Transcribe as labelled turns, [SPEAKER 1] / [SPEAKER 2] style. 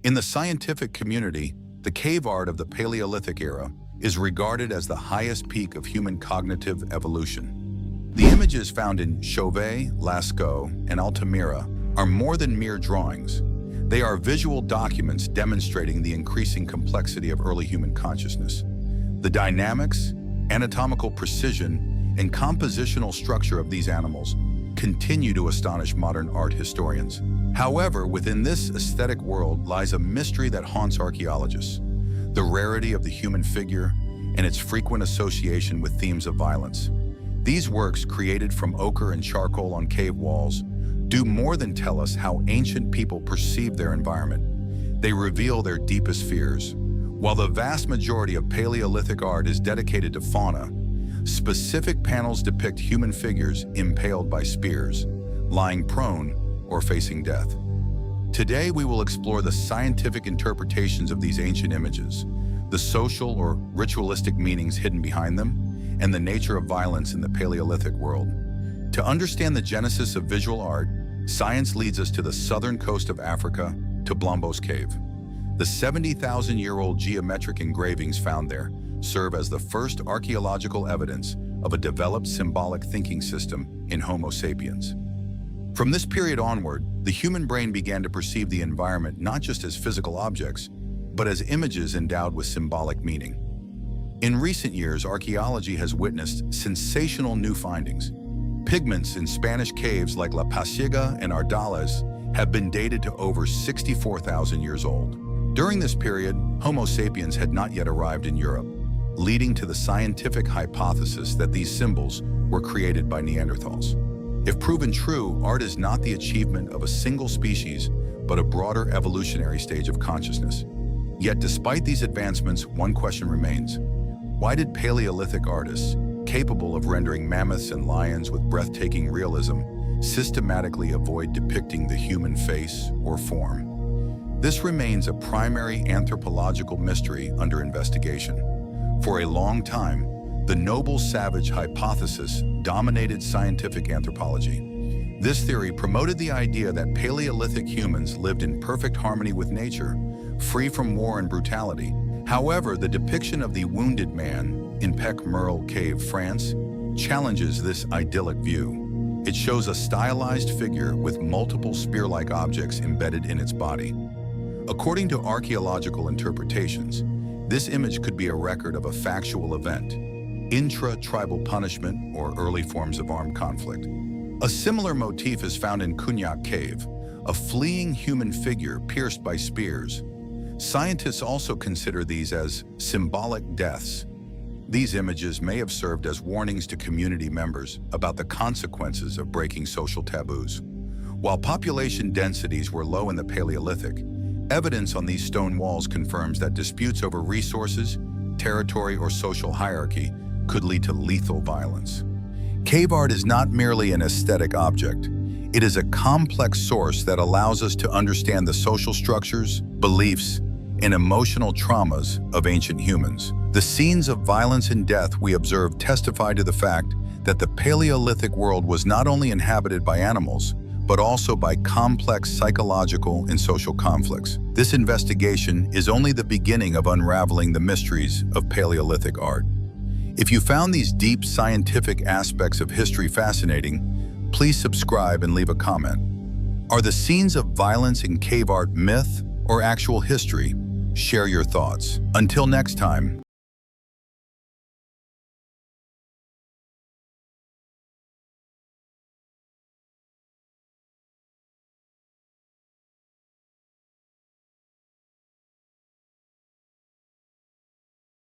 [SPEAKER 1] In the scientific community, the cave art of the Paleolithic era is regarded as the highest peak of human cognitive evolution. The images found in Chauvet, Lascaux, and Altamira are more than mere drawings. They are visual documents demonstrating the increasing complexity of early human consciousness. The dynamics, anatomical precision, and compositional structure of these animals continue to astonish modern art historians. However, within this aesthetic world lies a mystery that haunts archaeologists: the rarity of the human figure and its frequent association with themes of violence. These works, created from ochre and charcoal on cave walls, do more than tell us how ancient people perceived their environment. They reveal their deepest fears. While the vast majority of Paleolithic art is dedicated to fauna, specific panels depict human figures impaled by spears, lying prone, or facing death. Today, we will explore the scientific interpretations of these ancient images, the social or ritualistic meanings hidden behind them, and the nature of violence in the Paleolithic world. To understand the genesis of visual art, science leads us to the southern coast of Africa, to Blombos Cave. The 70,000-year-old geometric engravings found there serve as the first archaeological evidence of a developed symbolic thinking system in Homo sapiens. From this period onward, the human brain began to perceive the environment not just as physical objects, but as images endowed with symbolic meaning. In recent years, archaeology has witnessed sensational new findings. Pigments in Spanish caves like La Pasiega and Ardales have been dated to over 64,000 years old. During this period, Homo sapiens had not yet arrived in Europe, leading to the scientific hypothesis that these symbols were created by Neanderthals. If proven true, art is not the achievement of a single species, but a broader evolutionary stage of consciousness. Yet despite these advancements, one question remains: why did Paleolithic artists, capable of rendering mammoths and lions with breathtaking realism, systematically avoid depicting the human face or form? This remains a primary anthropological mystery under investigation. For a long time, the noble savage hypothesis dominated scientific anthropology. This theory promoted the idea that Paleolithic humans lived in perfect harmony with nature, free from war and brutality. However, the depiction of the wounded man in Pec Merle Cave, France, challenges this idyllic view. It shows a stylized figure with multiple spear-like objects embedded in its body. According to archaeological interpretations, this image could be a record of a factual event: intra-tribal punishment or early forms of armed conflict. A similar motif is found in Cognac Cave, a fleeing human figure pierced by spears. Scientists also consider these as symbolic deaths. These images may have served as warnings to community members about the consequences of breaking social taboos. While population densities were low in the Paleolithic, evidence on these stone walls confirms that disputes over resources, territory, or social hierarchy could lead to lethal violence. Cave art is not merely an aesthetic object. It is a complex source that allows us to understand the social structures, beliefs, and emotional traumas of ancient humans. The scenes of violence and death we observe testify to the fact that the Paleolithic world was not only inhabited by animals, but also by complex psychological and social conflicts. This investigation is only the beginning of unraveling the mysteries of Paleolithic art. If you found these deep scientific aspects of history fascinating, please subscribe and leave a comment. Are the scenes of violence in cave art myth or actual history? Share your thoughts. Until next time.